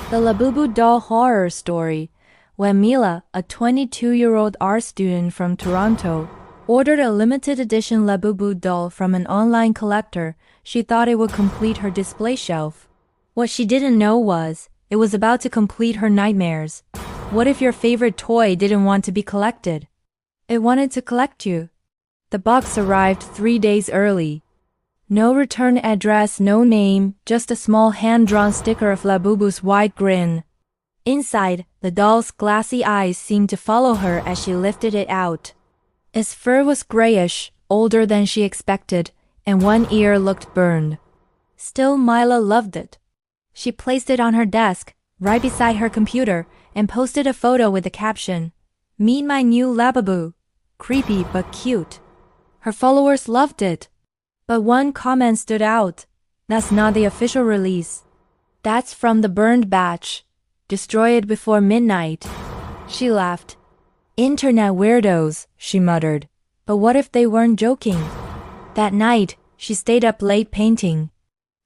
The Labubu Doll horror story. When Mila, a 22-year-old art student from Toronto, ordered a limited edition Labubu doll from an online collector, she thought it would complete her display shelf. What she didn't know was, it was about to complete her nightmares. What if your favorite toy didn't want to be collected? It wanted to collect you. The box arrived 3 days early. No return address, no name, just a small hand-drawn sticker of Labubu's wide grin. Inside, the doll's glassy eyes seemed to follow her as she lifted it out. Its fur was grayish, older than she expected, and one ear looked burned. Still, Mila loved it. She placed it on her desk, right beside her computer, and posted a photo with the caption, "Meet my new Labubu. Creepy but cute." Her followers loved it. But one comment stood out. That's not the official release. That's from the burned batch. Destroy it before midnight. She laughed. Internet weirdos, she muttered. But what if they weren't joking? That night, she stayed up late painting.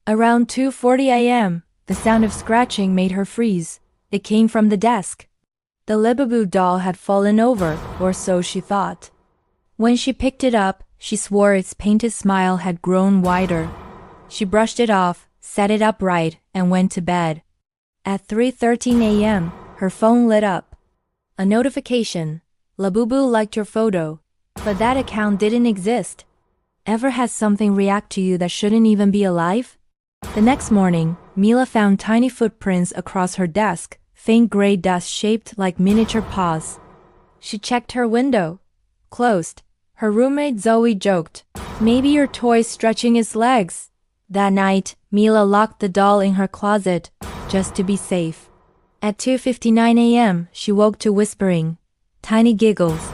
Around 2:40 a.m., the sound of scratching made her freeze. It came from the desk. The Labubu doll had fallen over, or so she thought. When she picked it up, she swore its painted smile had grown wider. She brushed it off, set it upright, and went to bed. At 3:13 a.m., her phone lit up. A notification. Labubu liked your photo. But that account didn't exist. Ever had something react to you that shouldn't even be alive? The next morning, Mila found tiny footprints across her desk, faint gray dust shaped like miniature paws. She checked her window. Closed. Her roommate Zoe joked, "Maybe your toy's stretching its legs." That night, Mila locked the doll in her closet, just to be safe. At 2:59 a.m., she woke to whispering. Tiny giggles.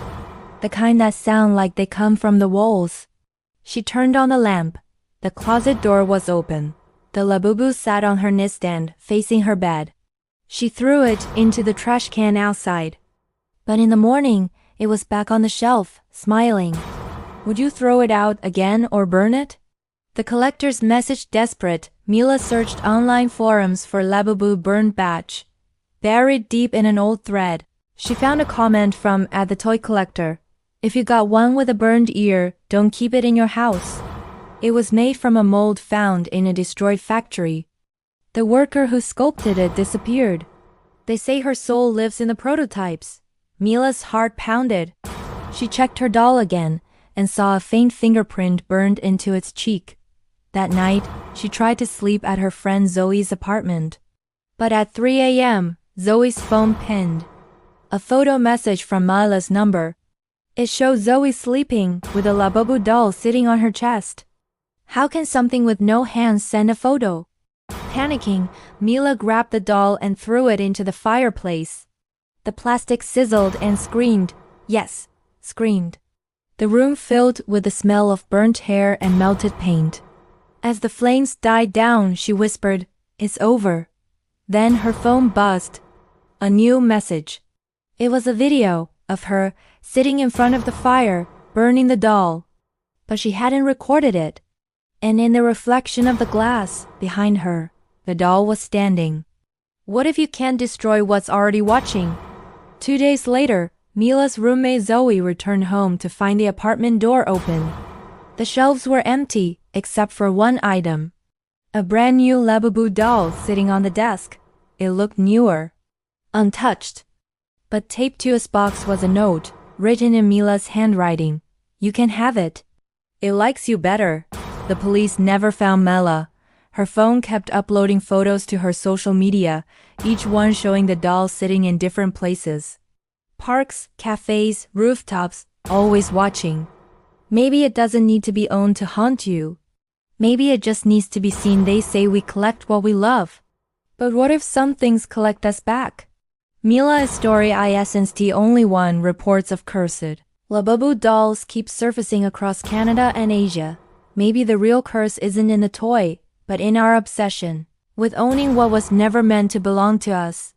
The kind that sound like they come from the walls. She turned on the lamp. The closet door was open. The Labubu sat on her nightstand, facing her bed. She threw it into the trash can outside. But in the morning, it was back on the shelf, smiling. Would you throw it out again or burn it? The collector's message desperate, Mila searched online forums for Labubu burned batch. Buried deep in an old thread, she found a comment from @TheToyCollector. If you got one with a burned ear, don't keep it in your house. It was made from a mold found in a destroyed factory. The worker who sculpted it disappeared. They say her soul lives in the prototypes. Mila's heart pounded. She checked her doll again and saw a faint fingerprint burned into its cheek. That night, she tried to sleep at her friend Zoe's apartment. But at 3 a.m., Zoe's phone pinged. A photo message from Mila's number. It showed Zoe sleeping with a Labubu doll sitting on her chest. How can something with no hands send a photo? Panicking, Mila grabbed the doll and threw it into the fireplace. The plastic sizzled and screamed. Yes, screamed. The room filled with the smell of burnt hair and melted paint. As the flames died down, she whispered, "It's over." Then her phone buzzed. A new message. It was a video of her sitting in front of the fire, burning the doll. But she hadn't recorded it. And in the reflection of the glass behind her, the doll was standing. What if you can't destroy what's already watching? 2 days later, Mila's roommate Zoe returned home to find the apartment door open. The shelves were empty, except for one item. A brand new Labubu doll sitting on the desk. It looked newer. Untouched. But taped to its box was a note, written in Mila's handwriting. You can have it. It likes you better. The police never found Mila. Her phone kept uploading photos to her social media, each one showing the doll sitting in different places. Parks, cafes, rooftops, always watching. Maybe it doesn't need to be owned to haunt you. Maybe it just needs to be seen. They say we collect what we love. But what if some things collect us back? Mila's story isn't the only one. Reports of cursed Labubu dolls keep surfacing across Canada and Asia. Maybe the real curse isn't in the toy, but in our obsession with owning what was never meant to belong to us.